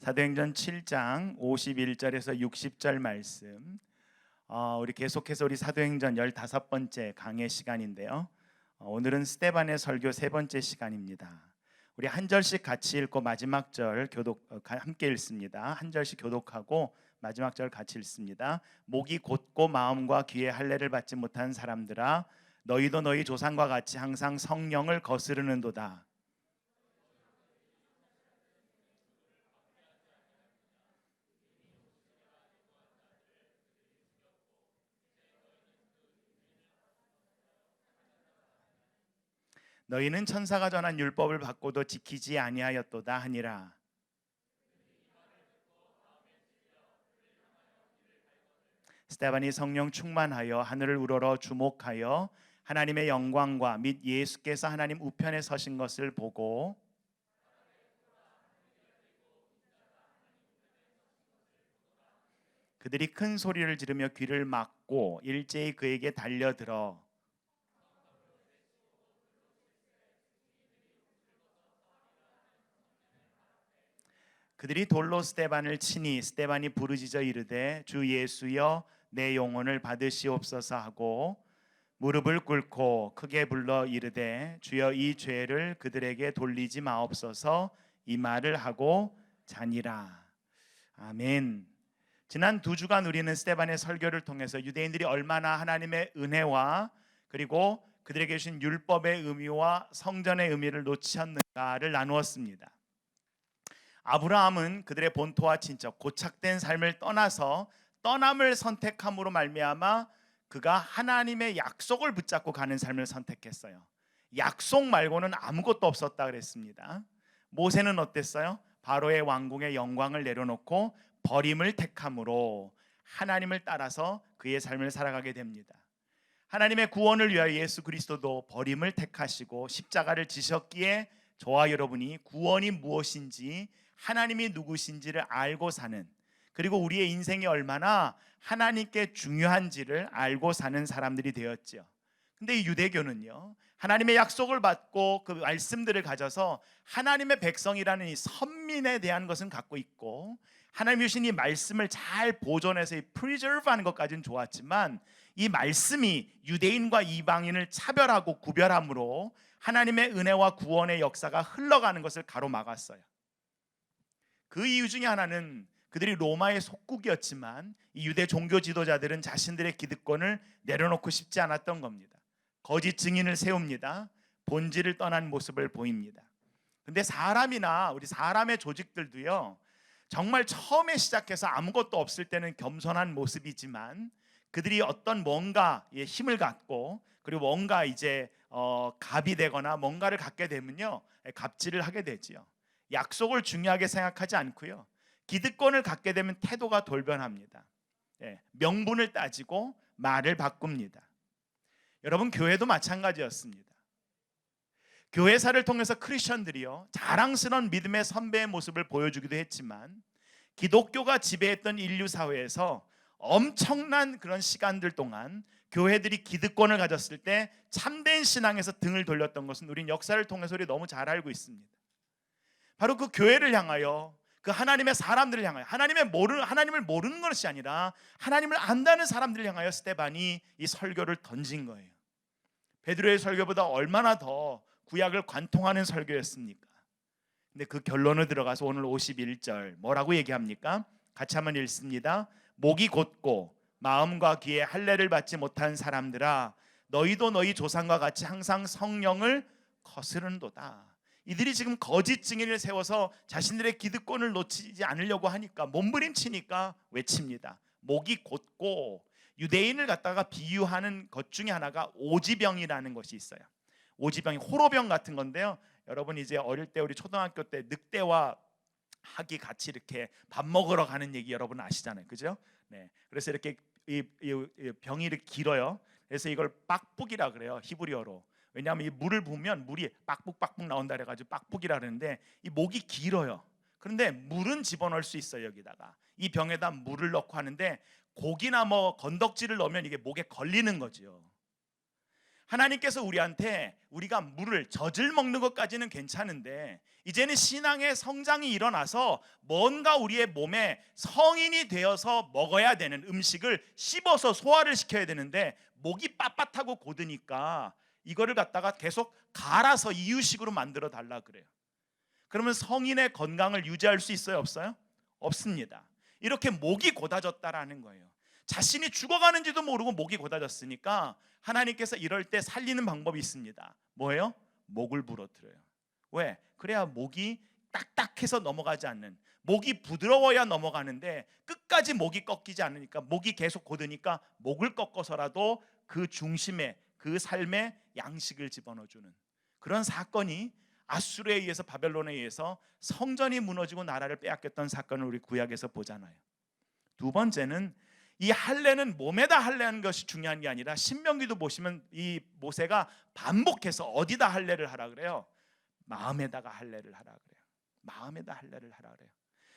사도행전 7장 51절에서 60절 말씀. 우리 계속해서 우리 사도행전 15번째 강의 시간인데요. 오늘은 스데반의 설교 세 번째 시간입니다. 우리 한 절씩 같이 읽고 마지막 절 함께 읽습니다. 한 절씩 교독하고 마지막 절 같이 읽습니다. 목이 곧고 마음과 귀에 할례를 받지 못한 사람들아, 너희도 너희 조상과 같이 항상 성령을 거스르는도다. 너희는 천사가 전한 율법을 받고도 지키지 아니하였도다 하니라. 스데반이 성령 충만하여 하늘을 우러러 주목하여 하나님의 영광과 및 예수께서 하나님 우편에 서신 것을 보고 그들이 큰 소리를 지르며 귀를 막고 일제히 그에게 달려들어 그들이 돌로 스데반을 치니 스데반이 부르짖어 이르되 주 예수여 내 영혼을 받으시옵소서 하고 무릎을 꿇고 크게 불러 이르되 주여 이 죄를 그들에게 돌리지 마옵소서 이 말을 하고 자니라. 아멘. 지난 2주간 우리는 스데반의 설교를 통해서 유대인들이 얼마나 하나님의 은혜와 그리고 그들에게 주신 율법의 의미와 성전의 의미를 놓치었는가를 나누었습니다. 아브라함은 그들의 본토와 친척, 고착된 삶을 떠나서 떠남을 선택함으로 말미암아 그가 하나님의 약속을 붙잡고 가는 삶을 선택했어요. 약속 말고는 아무것도 없었다 그랬습니다. 모세는 어땠어요? 바로의 왕궁의 영광을 내려놓고 버림을 택함으로 하나님을 따라서 그의 삶을 살아가게 됩니다. 하나님의 구원을 위하여 예수 그리스도도 버림을 택하시고 십자가를 지셨기에 저와 여러분이 구원이 무엇인지 하나님이 누구신지를 알고 사는, 그리고 우리의 인생이 얼마나 하나님께 중요한지를 알고 사는 사람들이 되었죠. 근데 이 유대교는요, 하나님의 약속을 받고 그 말씀들을 가져서 하나님의 백성이라는 이 선민에 대한 것은 갖고 있고 하나님이 주신 이 말씀을 잘 보존해서 preserve하는 것까지는 좋았지만 이 말씀이 유대인과 이방인을 차별하고 구별함으로 하나님의 은혜와 구원의 역사가 흘러가는 것을 가로막았어요. 그 이유 중에 하나는 그들이 로마의 속국이었지만 이 유대 종교 지도자들은 자신들의 기득권을 내려놓고 싶지 않았던 겁니다. 거짓 증인을 세웁니다. 본질을 떠난 모습을 보입니다. 근데 사람이나 우리 사람의 조직들도요, 정말 처음에 시작해서 아무것도 없을 때는 겸손한 모습이지만 그들이 어떤 뭔가의 힘을 갖고 그리고 뭔가 이제 갑이 되거나 뭔가를 갖게 되면요, 갑질을 하게 되지요. 약속을 중요하게 생각하지 않고요, 기득권을 갖게 되면 태도가 돌변합니다. 명분을 따지고 말을 바꿉니다. 여러분, 교회도 마찬가지였습니다. 교회사를 통해서 크리스천들이요, 자랑스러운 믿음의 선배의 모습을 보여주기도 했지만 기독교가 지배했던 인류 사회에서 엄청난 그런 시간들 동안 교회들이 기득권을 가졌을 때 참된 신앙에서 등을 돌렸던 것은 우린 역사를 통해서 우리 너무 잘 알고 있습니다. 바로 그 교회를 향하여, 그 하나님의 사람들을 향하여, 하나님을 모르는 것이 아니라 하나님을 안다는 사람들을 향하여 스데반이 이 설교를 던진 거예요. 베드로의 설교보다 얼마나 더 구약을 관통하는 설교였습니까? 근데 그 결론을 들어가서 오늘 51절 뭐라고 얘기합니까? 같이 한번 읽습니다. 목이 곧고 마음과 귀에 할례를 받지 못한 사람들아, 너희도 너희 조상과 같이 항상 성령을 거스른도다. 이들이 지금 거짓 증인을 세워서 자신들의 기득권을 놓치지 않으려고 하니까, 몸부림치니까 외칩니다. 목이 곧고, 유대인을 갖다가 비유하는 것 중에 하나가 오지병이라는 것이 있어요. 오지병이 호로병 같은 건데요, 여러분 이제 어릴 때 우리 초등학교 때 늑대와 학이 같이 이렇게 밥 먹으러 가는 얘기 여러분 아시잖아요, 그죠? 네, 그래서 이렇게 이 병이 이렇게 길어요. 그래서 이걸 빡북이라 그래요, 히브리어로. 왜냐하면 이 물을 부으면 물이 빡북빡북 나온다 그래가지고 빡북이라 그러는데 이 목이 길어요. 그런데 물은 집어넣을 수 있어요. 여기다가 이 병에다 물을 넣고 하는데 고기나 뭐 건덕지를 넣으면 이게 목에 걸리는 거죠. 하나님께서 우리한테 우리가 물을 젖을 먹는 것까지는 괜찮은데 이제는 신앙의 성장이 일어나서 뭔가 우리의 몸에 성인이 되어서 먹어야 되는 음식을 씹어서 소화를 시켜야 되는데 목이 빳빳하고 고드니까 이거를 갖다가 계속 갈아서 이유식으로 만들어 달라 그래요. 그러면 성인의 건강을 유지할 수 있어요, 없어요? 없습니다. 이렇게 목이 고다졌다라는 거예요. 자신이 죽어가는지도 모르고 목이 고다졌으니까 하나님께서 이럴 때 살리는 방법이 있습니다. 뭐예요? 목을 부러뜨려요. 왜? 그래야 목이 딱딱해서 넘어가지 않는, 목이 부드러워야 넘어가는데 끝까지 목이 꺾이지 않으니까, 목이 계속 고드니까 목을 꺾어서라도 그 중심에, 그 삶에 양식을 집어넣어주는 그런 사건이 아수르에 의해서, 바벨론에 의해서 성전이 무너지고 나라를 빼앗겼던 사건을 우리 구약에서 보잖아요. 두 번째는 이 할례는 몸에다 할례하는 것이 중요한 게 아니라 신명기도 보시면 이 모세가 반복해서 어디다 할례를 하라 그래요? 마음에다가 할례를 하라 그래요. 마음에다 할례를 하라 그래요.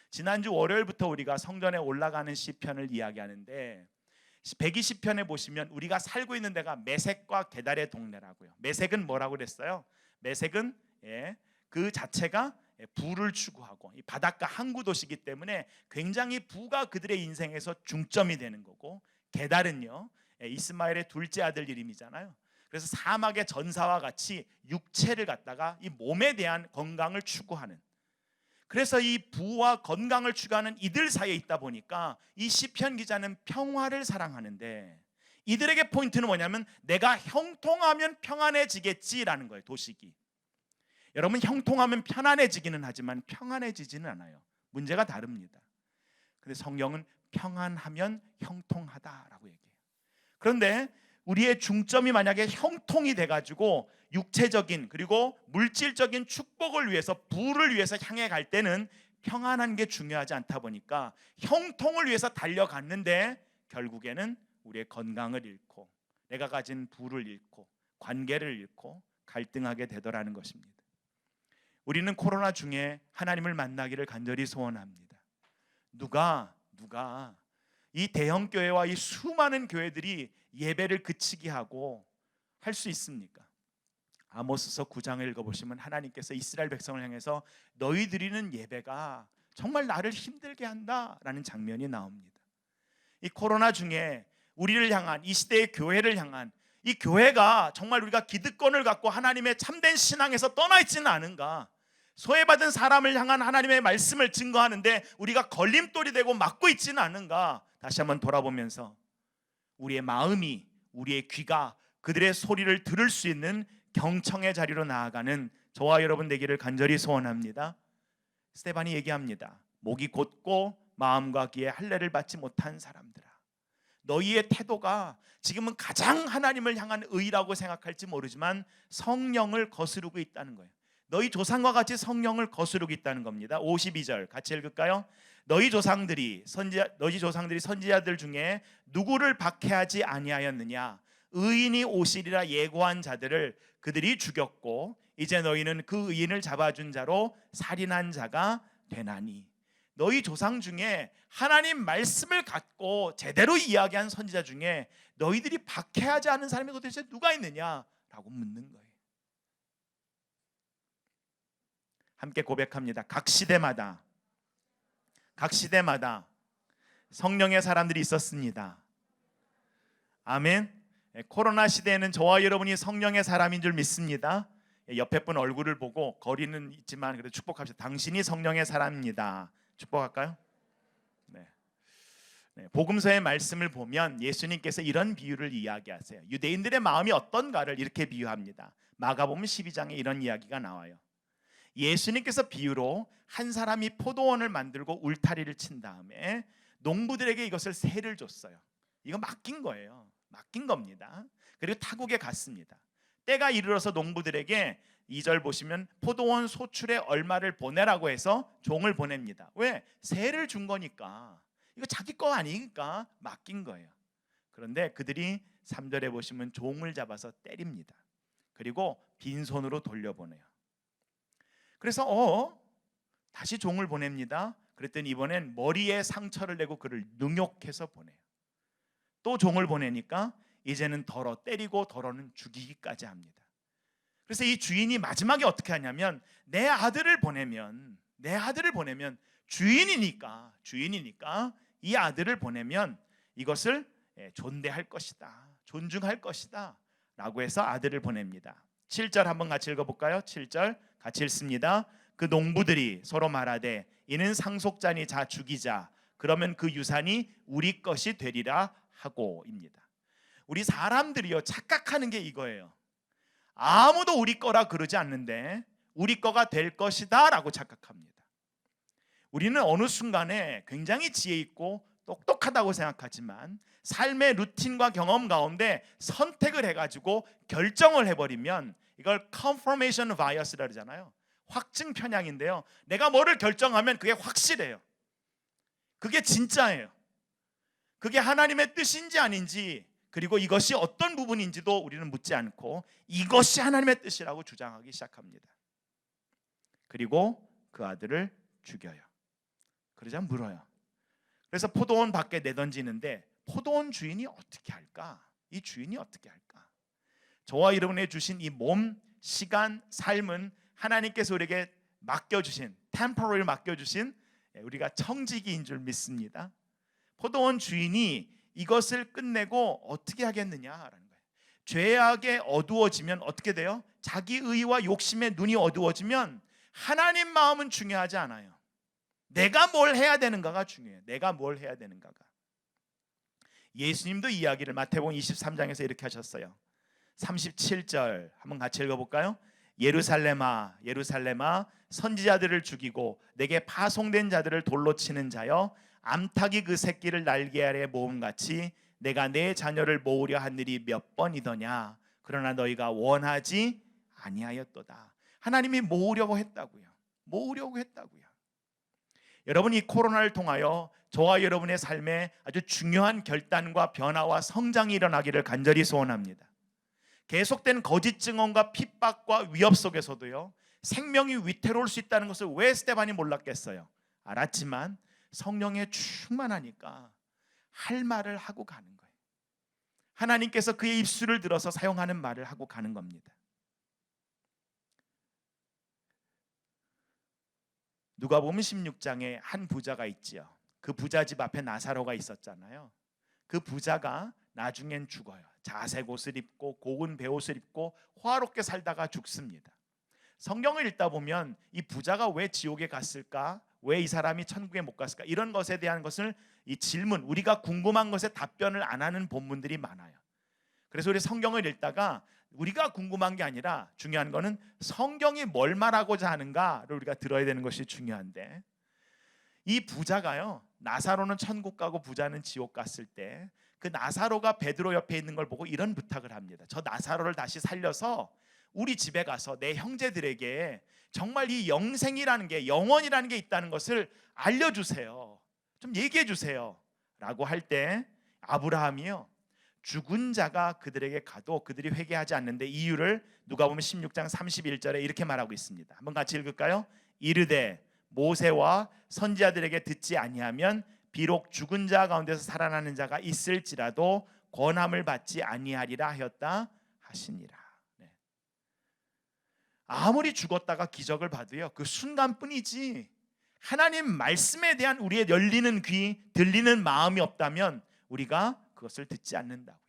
지난주 월요일부터 우리가 성전에 올라가는 시편을 이야기하는데 120편에 보시면 우리가 살고 있는 데가 메색과 게달의 동네라고요. 메색은 뭐라고 그랬어요? 메색은 그 자체가 부를 추구하고 이 바닷가 항구 도시이기 때문에 굉장히 부가 그들의 인생에서 중점이 되는 거고, 게달은요 이스마엘의 둘째 아들 이름이잖아요. 그래서 사막의 전사와 같이 육체를 갖다가 이 몸에 대한 건강을 추구하는, 그래서 이 부와 건강을 추구하는 이들 사이에 있다 보니까 이 시편 기자는 평화를 사랑하는데 이들에게 포인트는 뭐냐면 내가 형통하면 평안해지겠지라는 거예요. 도식이. 여러분, 형통하면 편안해지기는 하지만 평안해지지는 않아요. 문제가 다릅니다. 근데 성경은 평안하면 형통하다라고 얘기해요. 그런데 우리의 중점이 만약에 형통이 돼가지고 육체적인 그리고 물질적인 축복을 위해서, 부를 위해서 향해 갈 때는 평안한 게 중요하지 않다 보니까 형통을 위해서 달려갔는데 결국에는 우리의 건강을 잃고 내가 가진 부를 잃고 관계를 잃고 갈등하게 되더라는 것입니다. 우리는 코로나 중에 하나님을 만나기를 간절히 소원합니다. 누가 이 대형 교회와 이 수많은 교회들이 예배를 그치게 하고 할 수 있습니까? 아모스서 9장을 읽어보시면 하나님께서 이스라엘 백성을 향해서 너희 드리는 예배가 정말 나를 힘들게 한다라는 장면이 나옵니다. 이 코로나 중에 우리를 향한, 이 시대의 교회를 향한, 이 교회가 정말 우리가 기득권을 갖고 하나님의 참된 신앙에서 떠나 있지는 않은가, 소외받은 사람을 향한 하나님의 말씀을 증거하는데 우리가 걸림돌이 되고 막고 있지는 않은가, 다시 한번 돌아보면서 우리의 마음이, 우리의 귀가 그들의 소리를 들을 수 있는 경청의 자리로 나아가는 저와 여러분 되기를 간절히 소원합니다. 스데반이 얘기합니다. 목이 곧고 마음과 귀에 할례를 받지 못한 사람들아, 너희의 태도가 지금은 가장 하나님을 향한 의라고 생각할지 모르지만 성령을 거스르고 있다는 거예요. 너희 조상과 같이 성령을 거스르고 있다는 겁니다. 52절 같이 읽을까요? 너희 조상들이 선지자들 중에 누구를 박해하지 아니하였느냐? 의인이 오시리라 예고한 자들을 그들이 죽였고 이제 너희는 그 의인을 잡아준 자로 살인한 자가 되나니. 너희 조상 중에 하나님 말씀을 갖고 제대로 이야기한 선지자 중에 너희들이 박해하지 않은 사람이 도대체 누가 있느냐라고 묻는 거예요. 함께 고백합니다. 각 시대마다 성령의 사람들이 있었습니다. 아멘. 코로나 시대에는 저와 여러분이 성령의 사람인 줄 믿습니다. 옆에 분 얼굴을 보고 거리는 있지만 그래도 축복합시다. 당신이 성령의 사람입니다. 축복할까요? 네. 복음서의 말씀을 보면 예수님께서 이런 비유를 이야기하세요. 유대인들의 마음이 어떤가를 이렇게 비유합니다. 마가복음 12장에 이런 이야기가 나와요. 예수님께서 비유로 한 사람이 포도원을 만들고 울타리를 친 다음에 농부들에게 이것을 세를 줬어요. 이거 맡긴 거예요. 맡긴 겁니다. 그리고 타국에 갔습니다. 때가 이르러서 농부들에게 2절 보시면 포도원 소출에 얼마를 보내라고 해서 종을 보냅니다. 왜? 세를 준 거니까. 이거 자기 거 아니니까 맡긴 거예요. 그런데 그들이 3절에 보시면 종을 잡아서 때립니다. 그리고 빈손으로 돌려보내요. 그래서 다시 종을 보냅니다. 그랬더니 이번엔 머리에 상처를 내고 그를 능욕해서 보내요. 또 종을 보내니까 이제는 더러 때리고 더러는 죽이기까지 합니다. 그래서 이 주인이 마지막에 어떻게 하냐면 내 아들을 보내면 주인이니까 이 아들을 보내면 이것을 존대할 것이다, 존중할 것이다 라고 해서 아들을 보냅니다. 7절 한번 같이 읽어볼까요? 7절 같이 읽습니다. 그 농부들이 서로 말하되 이는 상속자니 자 죽이자, 그러면 그 유산이 우리 것이 되리라 하고입니다. 우리 사람들이요 착각하는 게 이거예요. 아무도 우리 거라 그러지 않는데 우리 거가 될 것이다 라고 착각합니다. 우리는 어느 순간에 굉장히 지혜 있고 똑똑하다고 생각하지만 삶의 루틴과 경험 가운데 선택을 해가지고 결정을 해버리면 이걸 confirmation bias라 그러잖아요. 확증 편향인데요, 내가 뭐를 결정하면 그게 확실해요. 그게 진짜예요. 그게 하나님의 뜻인지 아닌지, 그리고 이것이 어떤 부분인지도 우리는 묻지 않고 이것이 하나님의 뜻이라고 주장하기 시작합니다. 그리고 그 아들을 죽여요. 그러자 물어요. 그래서 포도원 밖에 내던지는데 포도원 주인이 어떻게 할까? 이 주인이 어떻게 할까? 저와 여러분의 주신 이 몸, 시간, 삶은 하나님께서 우리에게 맡겨주신, 템포러리 맡겨주신 우리가 청지기인 줄 믿습니다. 포도원 주인이 이것을 끝내고 어떻게 하겠느냐라는 거예요. 죄악에 어두워지면 어떻게 돼요? 자기 의와 욕심의 눈이 어두워지면 하나님 마음은 중요하지 않아요. 내가 뭘 해야 되는가가 중요해요. 내가 뭘 해야 되는가가. 예수님도 이야기를 마태복음 23장에서 이렇게 하셨어요. 37절 한번 같이 읽어볼까요? 예루살렘아 예루살렘아 선지자들을 죽이고 내게 파송된 자들을 돌로 치는 자여, 암탉이 그 새끼를 날개 아래 모음같이 내가 내 자녀를 모으려 한 일이 몇 번이더냐. 그러나 너희가 원하지 아니하였도다. 하나님이 모으려고 했다고요. 여러분, 이 코로나를 통하여 저와 여러분의 삶에 아주 중요한 결단과 변화와 성장이 일어나기를 간절히 소원합니다. 계속된 거짓 증언과 핍박과 위협 속에서도요, 생명이 위태로울 수 있다는 것을 왜 스데반이 몰랐겠어요? 알았지만 성령에 충만하니까 할 말을 하고 가는 거예요. 하나님께서 그의 입술을 들어서 사용하는 말을 하고 가는 겁니다. 누가복음 16장에 한 부자가 있지요. 그 부자 집 앞에 나사로가 있었잖아요. 그 부자가 나중엔 죽어요. 자색 옷을 입고 고운 베옷을 입고 화롭게 살다가 죽습니다. 성경을 읽다 보면 이 부자가 왜 지옥에 갔을까? 왜 이 사람이 천국에 못 갔을까? 이런 것에 대한 것을, 이 질문, 우리가 궁금한 것에 답변을 안 하는 본문들이 많아요. 그래서 우리 성경을 읽다가 우리가 궁금한 게 아니라 중요한 거는 성경이 뭘 말하고자 하는가를 우리가 들어야 되는 것이 중요한데, 이 부자가요, 나사로는 천국 가고 부자는 지옥 갔을 때 그 나사로가 베드로 옆에 있는 걸 보고 이런 부탁을 합니다. 저 나사로를 다시 살려서 우리 집에 가서 내 형제들에게 정말 이 영생이라는 게, 영원이라는 게 있다는 것을 알려주세요. 좀 얘기해 주세요 라고 할 때 아브라함이요, 죽은 자가 그들에게 가도 그들이 회개하지 않는데 이유를 누가복음 16장 31절에 이렇게 말하고 있습니다. 한번 같이 읽을까요? 이르되 모세와 선지자들에게 듣지 아니하면 비록 죽은 자 가운데서 살아나는 자가 있을지라도 권함을 받지 아니하리라 하였다 하시니라. 네. 아무리 죽었다가 기적을 봐도요, 그 순간뿐이지 하나님 말씀에 대한 우리의 열리는 귀, 들리는 마음이 없다면 우리가 그것을 듣지 않는다고요.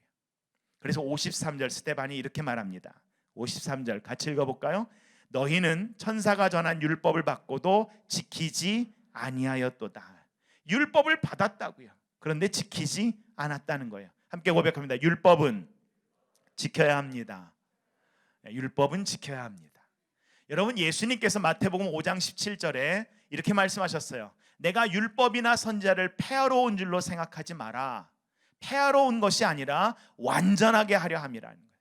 그래서 53절 스데반이 이렇게 말합니다. 53절 같이 읽어볼까요? 너희는 천사가 전한 율법을 받고도 지키지 아니하였도다. 율법을 받았다고요. 그런데 지키지 않았다는 거예요. 함께 고백합니다. 율법은 지켜야 합니다. 율법은 지켜야 합니다. 여러분, 예수님께서 마태복음 5장 17절에 이렇게 말씀하셨어요. 내가 율법이나 선지자를 폐하러 온 줄로 생각하지 마라. 폐하러 온 것이 아니라 완전하게 하려 함이라는 거예요.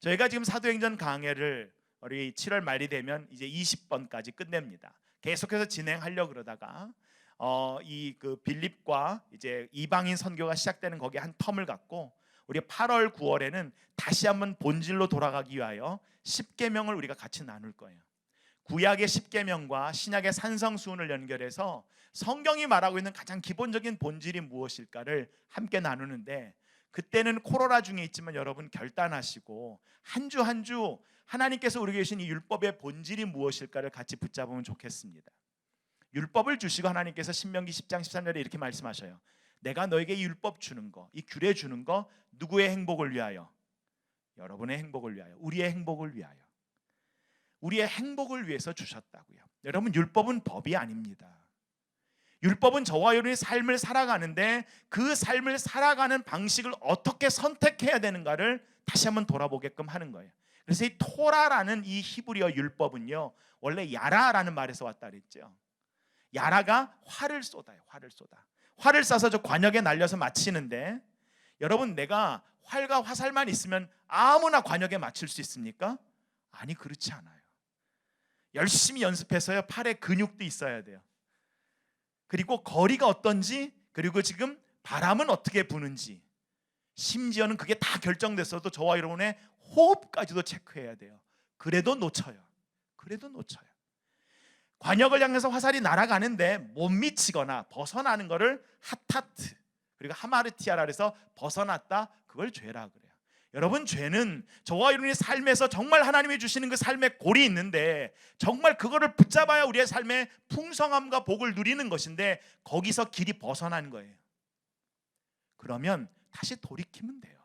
저희가 지금 사도행전 강해를 우리 7월 말이 되면 이제 20번까지 끝냅니다. 계속해서 진행하려 그러다가 이 그 빌립과 이제 이방인 선교가 시작되는 거기에 한 텀을 갖고 우리 8월 9월에는 다시 한번 본질로 돌아가기 위하여 10계명을 우리가 같이 나눌 거예요. 구약의 10계명과 신약의 산성수훈을 연결해서 성경이 말하고 있는 가장 기본적인 본질이 무엇일까를 함께 나누는데, 그때는 코로나 중에 있지만 여러분 결단하시고 한 주 한 주 하나님께서 우리에게 주신 이 율법의 본질이 무엇일까를 같이 붙잡으면 좋겠습니다. 율법을 주시고 하나님께서 신명기 10장 13절에 이렇게 말씀하셔요. 내가 너에게 이 율법 주는 거, 이 규례 주는 거 누구의 행복을 위하여? 여러분의 행복을 위하여, 우리의 행복을 위하여. 우리의 행복을 위해서 주셨다고요. 여러분, 율법은 법이 아닙니다. 율법은 저와 여러분의 삶을 살아가는데 그 삶을 살아가는 방식을 어떻게 선택해야 되는가를 다시 한번 돌아보게끔 하는 거예요. 그래서 이 토라라는 이 히브리어 율법은요, 원래 야라라는 말에서 왔다 그랬죠. 야라가 활을 쏟아요. 활을 쏴서 저 관역에 날려서 맞히는데, 여러분, 내가 활과 화살만 있으면 아무나 관역에 맞출 수 있습니까? 아니, 그렇지 않아요. 열심히 연습해서요, 팔에 근육도 있어야 돼요. 그리고 거리가 어떤지, 그리고 지금 바람은 어떻게 부는지, 심지어는 그게 다 결정됐어도 저와 여러분의 호흡까지도 체크해야 돼요. 그래도 놓쳐요. 관역을 향해서 화살이 날아가는데 못 미치거나 벗어나는 것을 하타트, 그리고 하마르티아라 해서 벗어났다, 그걸 죄라 그래요. 여러분, 죄는 저와 여러분의 삶에서 정말 하나님이 주시는 그 삶의 골이 있는데 정말 그거를 붙잡아야 우리의 삶의 풍성함과 복을 누리는 것인데 거기서 길이 벗어난 거예요. 그러면 다시 돌이키면 돼요.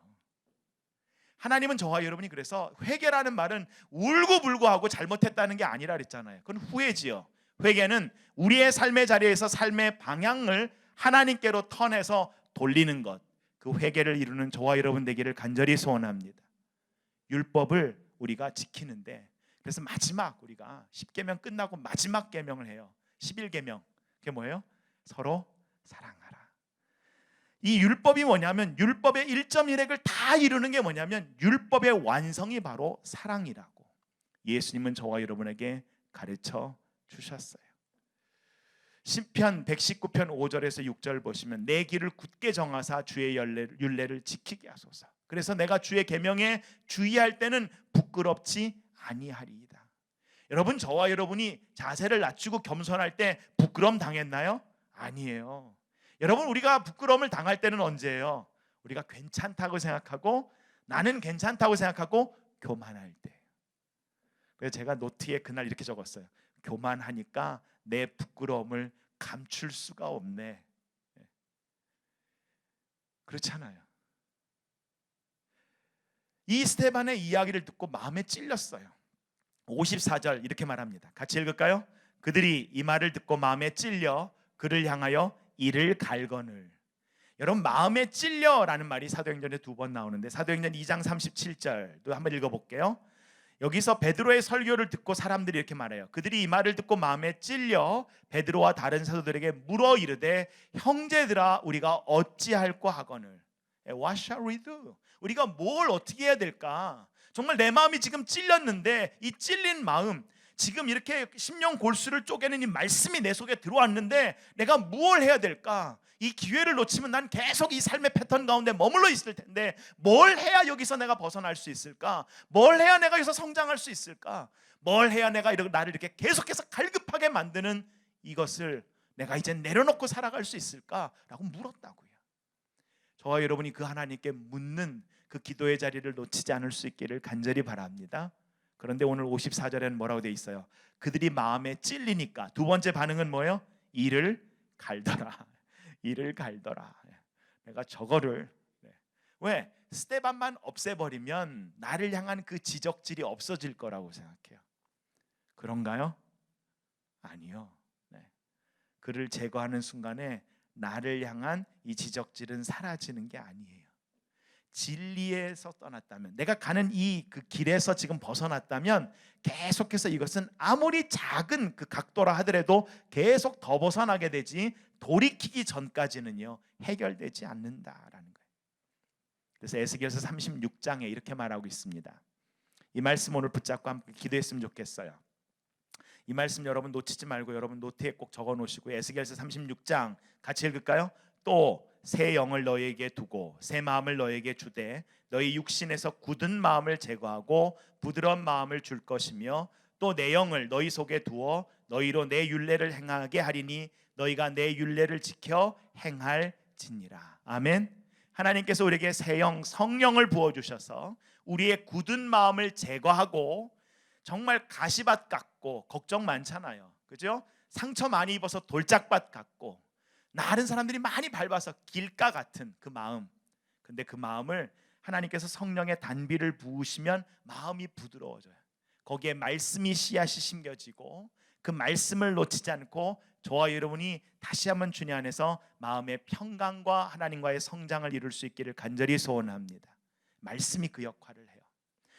하나님은 저와 여러분이 그래서 회개라는 말은 울고불고하고 잘못했다는 게 아니라 그랬잖아요. 그건 후회지요. 회개는 우리의 삶의 자리에서 삶의 방향을 하나님께로 턴해서 돌리는 것, 그 회개를 이루는 저와 여러분 되기를 간절히 소원합니다. 율법을 우리가 지키는데, 그래서 마지막 우리가 10계명 끝나고 마지막 계명을 해요. 11계명. 그게 뭐예요? 서로 사랑하라. 이 율법이 뭐냐면, 율법의 1.1핵을 다 이루는 게 뭐냐면 율법의 완성이 바로 사랑이라고 예수님은 저와 여러분에게 가르쳐 주셨어요. 시편 119편 5절에서 6절 보시면 내 길을 굳게 정하사 주의 율례를 지키게 하소서. 그래서 내가 주의 계명에 주의할 때는 부끄럽지 아니하리이다. 여러분, 저와 여러분이 자세를 낮추고 겸손할 때 부끄러움 당했나요? 아니에요. 여러분, 우리가 부끄러움을 당할 때는 언제예요? 우리가 괜찮다고 생각하고, 나는 괜찮다고 생각하고 교만할 때. 그래서 제가 노트에 그날 이렇게 적었어요. 교만하니까 내 부끄러움을 감출 수가 없네. 그렇잖아요. 이 스데반의 이야기를 듣고 마음에 찔렸어요. 54절 이렇게 말합니다. 같이 읽을까요? 그들이 이 말을 듣고 마음에 찔려 그를 향하여 이를 갈거늘. 여러분, 마음에 찔려라는 말이 사도행전에 2번 나오는데 사도행전 2장 37절도 한번 읽어볼게요. 여기서 베드로의 설교를 듣고 사람들이 이렇게 말해요. 그들이 이 말을 듣고 마음에 찔려 베드로와 다른 사도들에게 물어 이르되 형제들아 우리가 어찌할꼬 하거늘. What shall we do? 우리가 뭘 어떻게 해야 될까? 정말 내 마음이 지금 찔렸는데 이 찔린 마음, 지금 이렇게 심령 골수를 쪼개는 이 말씀이 내 속에 들어왔는데 내가 뭘 해야 될까? 이 기회를 놓치면 난 계속 이 삶의 패턴 가운데 머물러 있을 텐데 뭘 해야 여기서 내가 벗어날 수 있을까? 뭘 해야 내가 여기서 성장할 수 있을까? 뭘 해야 내가 나를 이렇게 계속해서 갈급하게 만드는 이것을 내가 이제 내려놓고 살아갈 수 있을까? 라고 물었다고요. 저와 여러분이 그 하나님께 묻는 그 기도의 자리를 놓치지 않을 수 있기를 간절히 바랍니다. 그런데 오늘 54절에는 뭐라고 돼 있어요? 그들이 마음에 찔리니까 두 번째 반응은 뭐예요? 이를 갈더라. 이를 갈더라. 내가 저거를 왜? 스데반만 없애버리면 나를 향한 그 지적질이 없어질 거라고 생각해요. 그런가요? 아니요. 그를 제거하는 순간에 나를 향한 이 지적질은 사라지는 게 아니에요. 진리에서 떠났다면, 내가 가는 이 그 길에서 지금 벗어났다면 계속해서 이것은 아무리 작은 그 각도라 하더라도 계속 더 벗어나게 되지 돌이키기 전까지는요 해결되지 않는다라는 거예요. 그래서 에스겔서 36장에 이렇게 말하고 있습니다. 이 말씀 오늘 붙잡고 함께 기도했으면 좋겠어요. 이 말씀 여러분 놓치지 말고 여러분 노트에 꼭 적어 놓으시고 에스겔서 36장 같이 읽을까요? 또 새 영을 너희에게 두고 새 마음을 너희에게 주되 너희 육신에서 굳은 마음을 제거하고 부드러운 마음을 줄 것이며 또 내 영을 너희 속에 두어 너희로 내 율례를 행하게 하리니 너희가 내 율례를 지켜 행할지니라. 아멘. 하나님께서 우리에게 새 영, 성령을 부어주셔서 우리의 굳은 마음을 제거하고, 정말 가시밭 같고 걱정 많잖아요, 그죠? 상처 많이 입어서 돌짝밭 같고 나른 사람들이 많이 밟아서 길가 같은 그 마음, 근데 그 마음을 하나님께서 성령의 단비를 부으시면 마음이 부드러워져요. 거기에 말씀이 씨앗이 심겨지고 그 말씀을 놓치지 않고 저와 여러분이 다시 한번 주님 안에서 마음의 평강과 하나님과의 성장을 이룰 수 있기를 간절히 소원합니다. 말씀이 그 역할을 해요.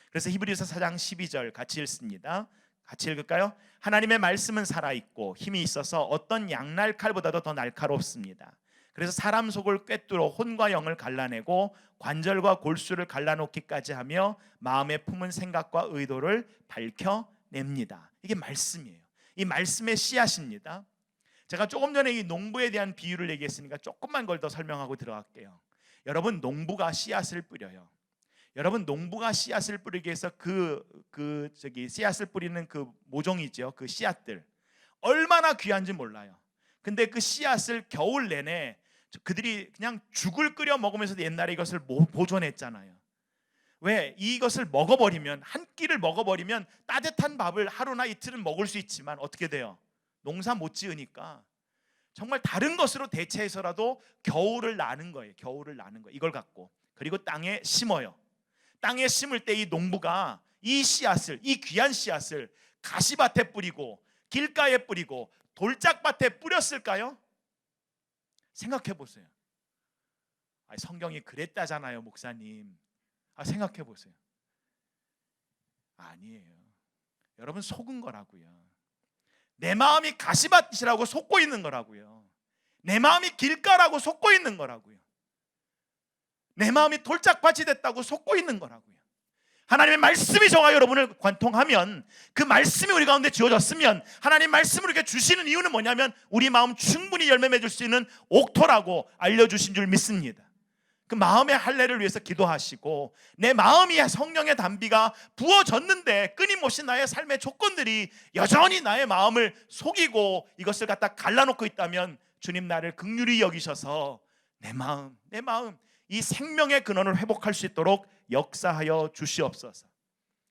그래서 히브리서 4장 12절 같이 읽습니다. 같이 읽을까요? 하나님의 말씀은 살아있고 힘이 있어서 어떤 양날 칼보다도 더 날카롭습니다. 그래서 사람 속을 꿰뚫어 혼과 영을 갈라내고 관절과 골수를 갈라놓기까지 하며 마음에 품은 생각과 의도를 밝혀냅니다. 이게 말씀이에요. 이 말씀의 씨앗입니다. 제가 조금 전에 이 농부에 대한 비유를 얘기했으니까 조금만 걸 더 설명하고 들어갈게요. 여러분, 농부가 씨앗을 뿌려요. 여러분, 농부가 씨앗을 뿌리기 위해서 씨앗을 뿌리는 그 모종이죠. 그 씨앗들 얼마나 귀한지 몰라요. 근데 그 씨앗을 겨울 내내 그들이 그냥 죽을 끓여 먹으면서 옛날에 이것을 보존했잖아요. 왜? 이것을 먹어버리면, 한 끼를 먹어버리면 따뜻한 밥을 하루나 이틀은 먹을 수 있지만 어떻게 돼요? 농사 못 지으니까 정말 다른 것으로 대체해서라도 겨울을 나는 거예요. 겨울을 나는 거예요. 이걸 갖고. 그리고 땅에 심어요. 땅에 심을 때 이 농부가 이 씨앗을, 이 귀한 씨앗을 가시밭에 뿌리고 길가에 뿌리고 돌짝밭에 뿌렸을까요? 생각해 보세요. 성경이 그랬다잖아요, 목사님. 생각해 보세요. 아니에요. 여러분, 속은 거라고요. 내 마음이 가시밭이라고 속고 있는 거라고요. 내 마음이 길가라고 속고 있는 거라고요. 내 마음이 돌짝밭이 됐다고 속고 있는 거라고요. 하나님의 말씀이 저와 여러분을 관통하면, 그 말씀이 우리 가운데 지어졌으면, 하나님 말씀을 이렇게 주시는 이유는 뭐냐면 우리 마음 충분히 열매 맺을 수 있는 옥토라고 알려주신 줄 믿습니다. 그 마음의 할례를 위해서 기도하시고, 내 마음이 성령의 단비가 부어졌는데 끊임없이 나의 삶의 조건들이 여전히 나의 마음을 속이고 이것을 갖다 갈라놓고 있다면 주님 나를 긍휼히 여기셔서 내 마음 이 생명의 근원을 회복할 수 있도록 역사하여 주시옵소서.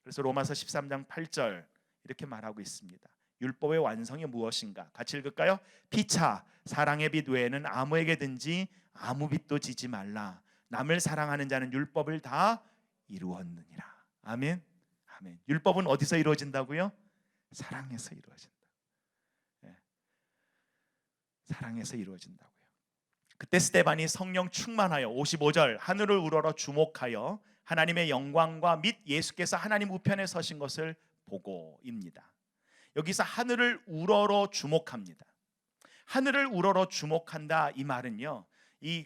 그래서 로마서 13장 8절 이렇게 말하고 있습니다. 율법의 완성이 무엇인가? 같이 읽을까요? 피차 사랑의 빛 외에는 아무에게든지 아무 빛도 지지 말라. 남을 사랑하는 자는 율법을 다 이루었느니라. 아멘. 아멘. 율법은 어디서 이루어진다고요? 사랑에서 이루어진다. 사랑에서 이루어진다고요. 그때 스데반이 성령 충만하여 55절 하늘을 우러러 주목하여 하나님의 영광과 및 예수께서 하나님 우편에 서신 것을 보고입니다. 여기서 하늘을 우러러 주목합니다. 하늘을 우러러 주목한다, 이 말은요,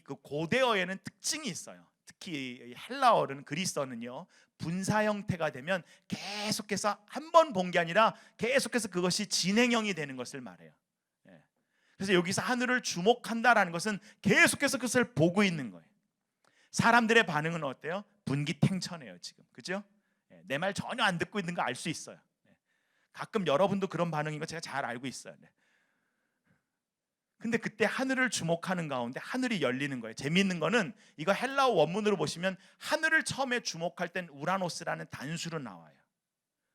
그 고대어에는 특징이 있어요. 특히 헬라어는, 그리스어는요, 분사 형태가 되면 계속해서 한 번 본 게 아니라 계속해서 그것이 진행형이 되는 것을 말해요. 그래서 여기서 하늘을 주목한다라는 것은 계속해서 그것을 보고 있는 거예요. 사람들의 반응은 어때요? 분기탱천해요 지금, 그죠? 내 말 전혀 안 듣고 있는 거 알 수 있어요. 가끔 여러분도 그런 반응인 거 제가 잘 알고 있어요. 근데 그때 하늘을 주목하는 가운데 하늘이 열리는 거예요. 재미있는 거는 이거 헬라어 원문으로 보시면 하늘을 처음에 주목할 땐 우라노스라는 단수로 나와요.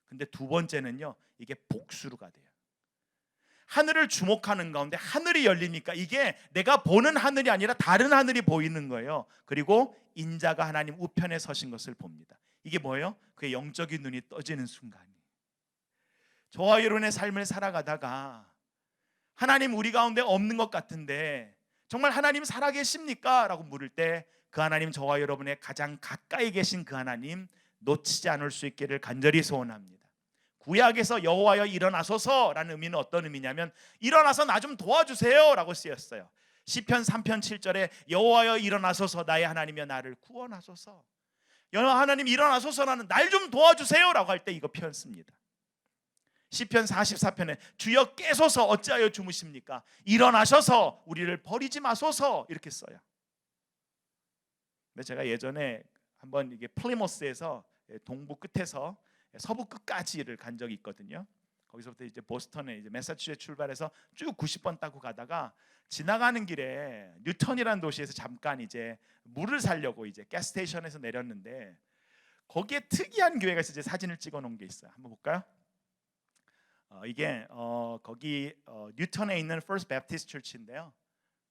근데 두 번째는요, 이게 복수로가 돼요. 하늘을 주목하는 가운데 하늘이 열리니까 이게 내가 보는 하늘이 아니라 다른 하늘이 보이는 거예요. 그리고 인자가 하나님 우편에 서신 것을 봅니다. 이게 뭐예요? 그의 영적인 눈이 떠지는 순간이. 저와 여러분의 삶을 살아가다가 하나님 우리 가운데 없는 것 같은데 정말 하나님 살아계십니까? 라고 물을 때 그 하나님, 저와 여러분의 가장 가까이 계신 그 하나님 놓치지 않을 수 있기를 간절히 소원합니다. 구약에서 여호와여 일어나소서라는 의미는 어떤 의미냐면 일어나서 나 좀 도와주세요 라고 쓰였어요. 시편 3편 7절에 여호와여 일어나소서 나의 하나님이여 나를 구원하소서. 하나님 일어나소서라는 날 좀 도와주세요 라고 할 때 이거 표현 씁니다. 시편 44편에 주여 깨소서 어찌하여 주무십니까? 일어나셔서 우리를 버리지 마소서 이렇게 써요. 근데 제가 예전에 한번 이게 플리모스에서 동부 끝에서 서부 끝까지를 간 적이 있거든요. 거기서부터 이제 보스턴에 이제 매사추세츠 출발해서 쭉 90번 타고 가다가 지나가는 길에 뉴턴이라는 도시에서 잠깐 이제 물을 사려고 이제 가스스테이션에서 내렸는데 거기에 특이한 교회가 있어요. 사진을 찍어 놓은 게 있어요. 한번 볼까요? 이게 거기 뉴턴에 있는 First Baptist Church인데요.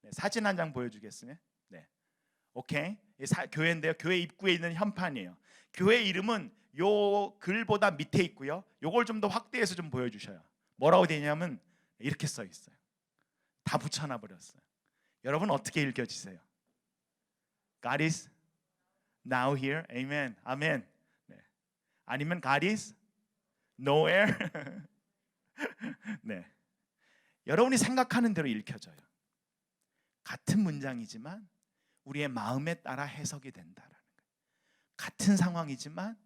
네, 사진 한 장 보여주겠어요? 네, 오케이. 교회인데요. 교회 입구에 있는 현판이에요. 교회 이름은 요 글보다 밑에 있고요. 요걸 좀 더 확대해서 좀 보여주셔요. 뭐라고 되냐면 이렇게 써 있어요. 다 붙여놔 버렸어요. 여러분 어떻게 읽혀지세요? God is now here. Amen. 아멘. 네. 아니면 God is nowhere. 네. 여러분이 생각하는 대로 읽혀져요. 같은 문장이지만 우리의 마음에 따라 해석이 된다라는 거예요. 같은 상황이지만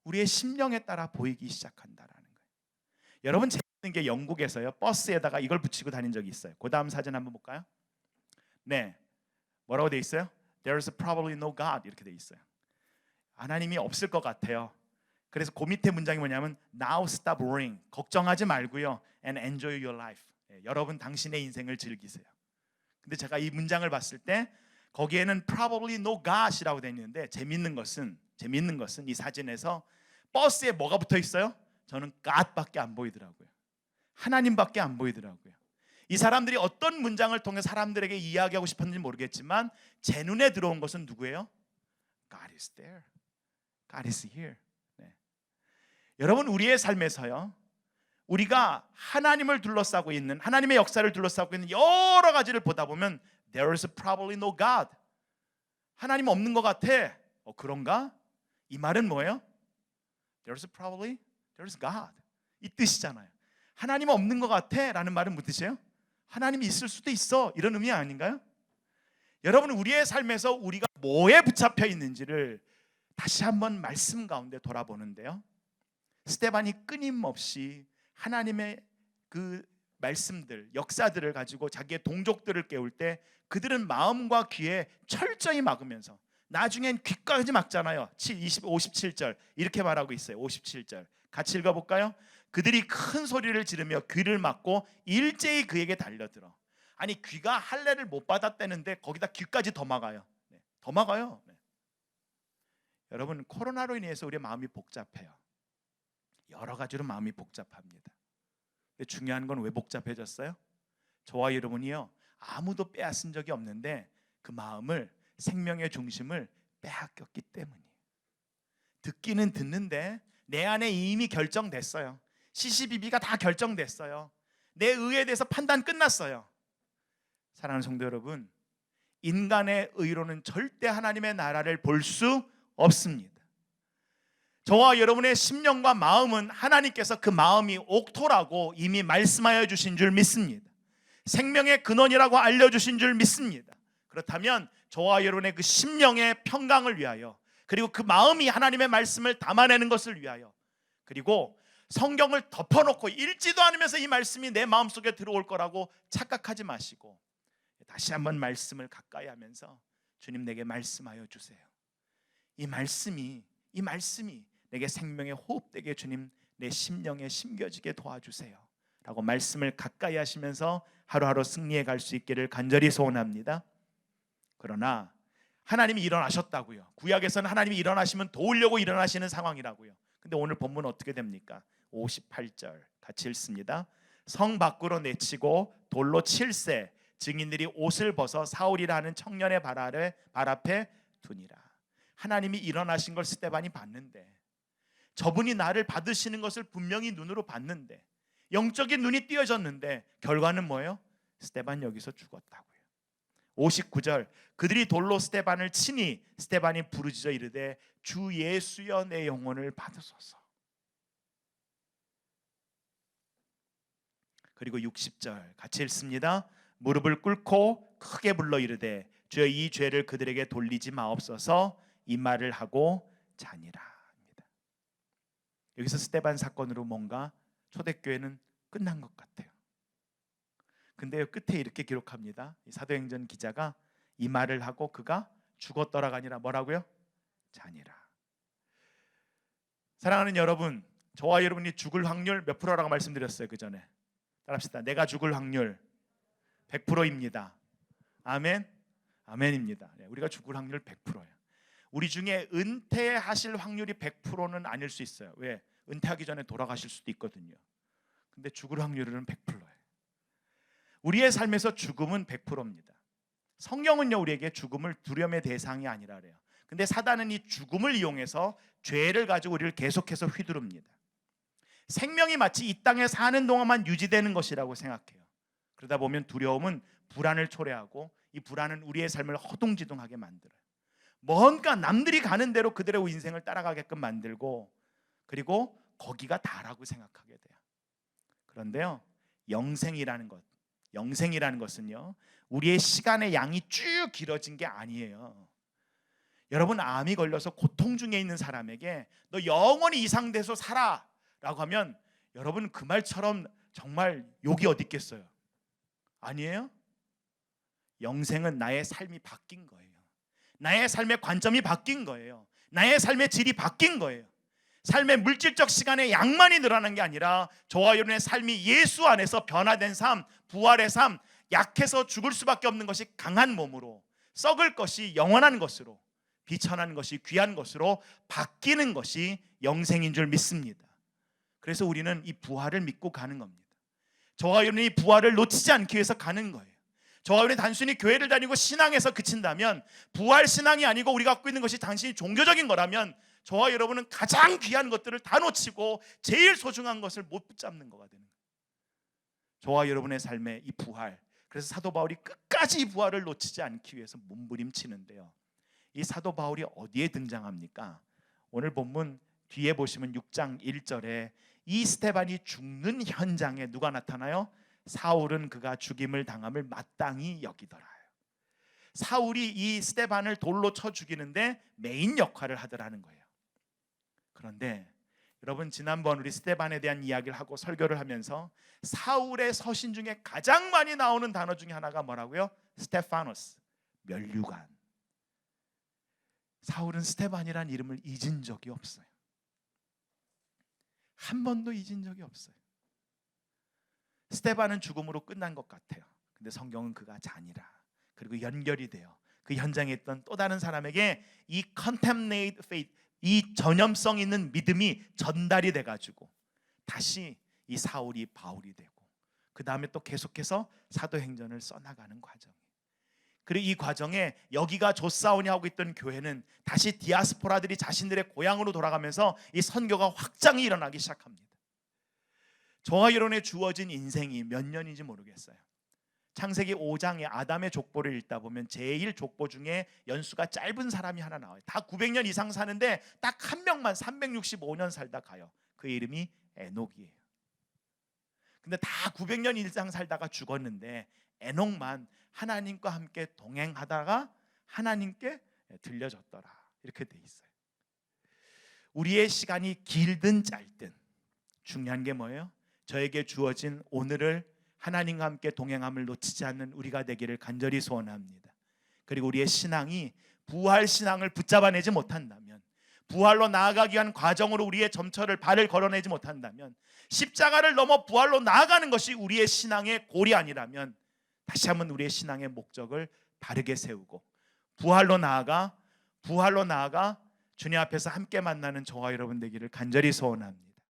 우리의 심령에 따라 보이기 시작한다라는 거예요. 여러분 재밌는 게 영국에서요 버스에다가 이걸 붙이고 다닌 적이 있어요. 그 다음 사진 한번 볼까요? 네, 뭐라고 돼 있어요? There's probably no God 이렇게 돼 있어요. 하나님이 없을 것 같아요. 그래서 그 밑에 문장이 뭐냐면 Now stop worrying. 걱정하지 말고요 and enjoy your life. 여러분 당신의 인생을 즐기세요. 근데 제가 이 문장을 봤을 때 거기에는 probably no God이라고 되어 있는데 재밌는 것은 이 사진에서 버스에 뭐가 붙어 있어요? 저는 God밖에 안 보이더라고요. 하나님밖에 안 보이더라고요. 이 사람들이 어떤 문장을 통해 사람들에게 이야기하고 싶었는지 모르겠지만 제 눈에 들어온 것은 누구예요? God is there. God is here. 네. 여러분 우리의 삶에서요 우리가 하나님을 둘러싸고 있는 하나님의 역사를 둘러싸고 있는 여러 가지를 보다 보면 There is probably no God. 하나님 없는 것 같아. 그런가? 이 말은 뭐예요? There's God. 이 뜻이잖아요. 하나님 없는 것 같아 라는 말은 무슨 뜻이에요? 하나님이 있을 수도 있어 이런 의미 아닌가요? 여러분 우리의 삶에서 우리가 뭐에 붙잡혀 있는지를 다시 한번 말씀 가운데 돌아보는데요 스데반이 끊임없이 하나님의 그 말씀들, 역사들을 가지고 자기의 동족들을 깨울 때 그들은 마음과 귀에 철저히 막으면서 나중엔 귀까지 막잖아요. 57절 이렇게 말하고 있어요. 57절 같이 읽어볼까요? 그들이 큰 소리를 지르며 귀를 막고 일제히 그에게 달려들어. 아니 귀가 할례를 못 받았다는데 거기다 귀까지 더 막아요. 네, 더 막아요. 네. 여러분 코로나로 인해서 우리의 마음이 복잡해요. 여러 가지로 마음이 복잡합니다. 근데 중요한 건 왜 복잡해졌어요? 저와 여러분이요 아무도 빼앗은 적이 없는데 그 마음을 생명의 중심을 빼앗겼기 때문이에요. 듣기는 듣는데 내 안에 이미 결정됐어요. CCBB가 다 결정됐어요. 내 의에 대해서 판단 끝났어요. 사랑하는 성도 여러분, 인간의 의로는 절대 하나님의 나라를 볼 수 없습니다. 저와 여러분의 심령과 마음은 하나님께서 그 마음이 옥토라고 이미 말씀하여 주신 줄 믿습니다. 생명의 근원이라고 알려주신 줄 믿습니다. 그렇다면 저와 여러분의 그 심령의 평강을 위하여 그리고 그 마음이 하나님의 말씀을 담아내는 것을 위하여 그리고 성경을 덮어놓고 읽지도 않으면서 이 말씀이 내 마음속에 들어올 거라고 착각하지 마시고 다시 한번 말씀을 가까이 하면서 주님 내게 말씀하여 주세요. 이 말씀이 내게 생명의 호흡되게 주님 내 심령에 심겨지게 도와주세요 라고 말씀을 가까이 하시면서 하루하루 승리해 갈 수 있기를 간절히 소원합니다. 그러나 하나님이 일어나셨다고요. 구약에서는 하나님이 일어나시면 도우려고 일어나시는 상황이라고요. 근데 오늘 본문 어떻게 됩니까? 58절 같이 읽습니다. 성 밖으로 내치고 돌로 칠세 증인들이 옷을 벗어 사울이라 하는 청년의 발 앞에 두니라. 하나님이 일어나신 걸 스데반이 봤는데 저분이 나를 받으시는 것을 분명히 눈으로 봤는데 영적인 눈이 띄어졌는데 결과는 뭐예요? 스데반 여기서 죽었다고요. 59절 그들이 돌로 스데반을 치니 스데반이 부르짖어 이르되 주 예수여 내 영혼을 받으소서. 그리고 60절 같이 읽습니다. 무릎을 꿇고 크게 불러 이르되 주여 이 죄를 그들에게 돌리지 마옵소서. 이 말을 하고 자니라. 여기서 스데반 사건으로 뭔가 초대교회는 끝난 것 같아요. 근데 끝에 이렇게 기록합니다. 사도행전 기자가 이 말을 하고 그가 죽었더라가 아니라 뭐라고요? 자니라. 사랑하는 여러분, 저와 여러분이 죽을 확률 몇 프로라고 말씀드렸어요 그 전에. 따라합시다. 내가 죽을 확률 100%입니다. 아멘. 아멘입니다. 우리가 죽을 확률 100%예요. 우리 중에 은퇴하실 확률이 100%는 아닐 수 있어요. 왜? 은퇴하기 전에 돌아가실 수도 있거든요. 근데 죽을 확률은 100%예요. 우리의 삶에서 죽음은 100%입니다. 성경은요 우리에게 죽음을 두려움의 대상이 아니라 그래요. 근데 사단은 이 죽음을 이용해서 죄를 가지고 우리를 계속해서 휘두릅니다. 생명이 마치 이 땅에 사는 동안만 유지되는 것이라고 생각해요. 그러다 보면 두려움은 불안을 초래하고 이 불안은 우리의 삶을 허둥지둥하게 만들어요. 뭔가 남들이 가는 대로 그들의 인생을 따라가게끔 만들고, 그리고 거기가 다라고 생각하게 돼요. 그런데요 영생이라는 것은요 우리의 시간의 양이 쭉 길어진 게 아니에요. 여러분, 암이 걸려서 고통 중에 있는 사람에게 너 영원히 이상돼서 살아 라고 하면 여러분 그 말처럼 정말 욕이 어디 있겠어요? 아니에요? 영생은 나의 삶이 바뀐 거예요. 나의 삶의 관점이 바뀐 거예요. 나의 삶의 질이 바뀐 거예요. 삶의 물질적 시간의 양만이 늘어난 게 아니라 저와 여러분의 삶이 예수 안에서 변화된 삶, 부활의 삶, 약해서 죽을 수밖에 없는 것이 강한 몸으로, 썩을 것이 영원한 것으로, 비천한 것이 귀한 것으로 바뀌는 것이 영생인 줄 믿습니다. 그래서 우리는 이 부활을 믿고 가는 겁니다. 저와 여러분이 부활을 놓치지 않기 위해서 가는 거예요. 저와 여러분이 단순히 교회를 다니고 신앙에서 그친다면, 부활 신앙이 아니고 우리가 갖고 있는 것이 단순히 종교적인 거라면 저와 여러분은 가장 귀한 것들을 다 놓치고 제일 소중한 것을 못 붙잡는 거가 되는 거예요. 저와 여러분의 삶의 이 부활, 그래서 사도 바울이 끝까지 이 부활을 놓치지 않기 위해서 몸부림치는데요, 이 사도 바울이 어디에 등장합니까? 오늘 본문 뒤에 보시면 6장 1절에 이 스데반이 죽는 현장에 누가 나타나요? 사울은 그가 죽임을 당함을 마땅히 여기더라. 사울이 이 스데반을 돌로 쳐 죽이는데 메인 역할을 하더라는 거예요. 그런데 여러분, 지난번 우리 스데반에 대한 이야기를 하고 설교를 하면서 사울의 서신 중에 가장 많이 나오는 단어 중에 하나가 뭐라고요? 스테파노스, 면류관. 사울은 스데반이란 이름을 잊은 적이 없어요. 한 번도 잊은 적이 없어요. 스데반은 죽음으로 끝난 것 같아요. 근데 성경은 그가 잔이라. 그리고 연결이 돼요. 그 현장에 있던 또 다른 사람에게 이 contaminated faith, 이 전염성 있는 믿음이 전달이 돼가지고 다시 이 사울이 바울이 되고, 그 다음에 또 계속해서 사도행전을 써나가는 과정. 그리고 이 과정에 여기가 조사오니 하고 있던 교회는 다시 디아스포라들이 자신들의 고향으로 돌아가면서 이 선교가 확장이 일어나기 시작합니다. 저와 여러분의 주어진 인생이 몇 년인지 모르겠어요. 창세기 5장에 아담의 족보를 읽다 보면 제일 족보 중에 연수가 짧은 사람이 하나 나와요. 다 900년 이상 사는데 딱 한 명만 365년 살다 가요. 그 이름이 에녹이에요. 근데 다 900년 이상 살다가 죽었는데 에녹만 하나님과 함께 동행하다가 하나님께 들려졌더라. 이렇게 돼 있어요. 우리의 시간이 길든 짧든 중요한 게 뭐예요? 저에게 주어진 오늘을 하나님과 함께 동행함을 놓치지 않는 우리가 되기를 간절히 소원합니다. 그리고 우리의 신앙이 부활 신앙을 붙잡아내지 못한다면, 부활로 나아가기 위한 과정으로 우리의 점철을 발을 걸어내지 못한다면, 십자가를 넘어 부활로 나아가는 것이 우리의 신앙의 골이 아니라면 다시 한번 우리의 신앙의 목적을 바르게 세우고 부활로 나아가 주님 앞에서 함께 만나는 저와 여러분 되기를 간절히 소원합니다.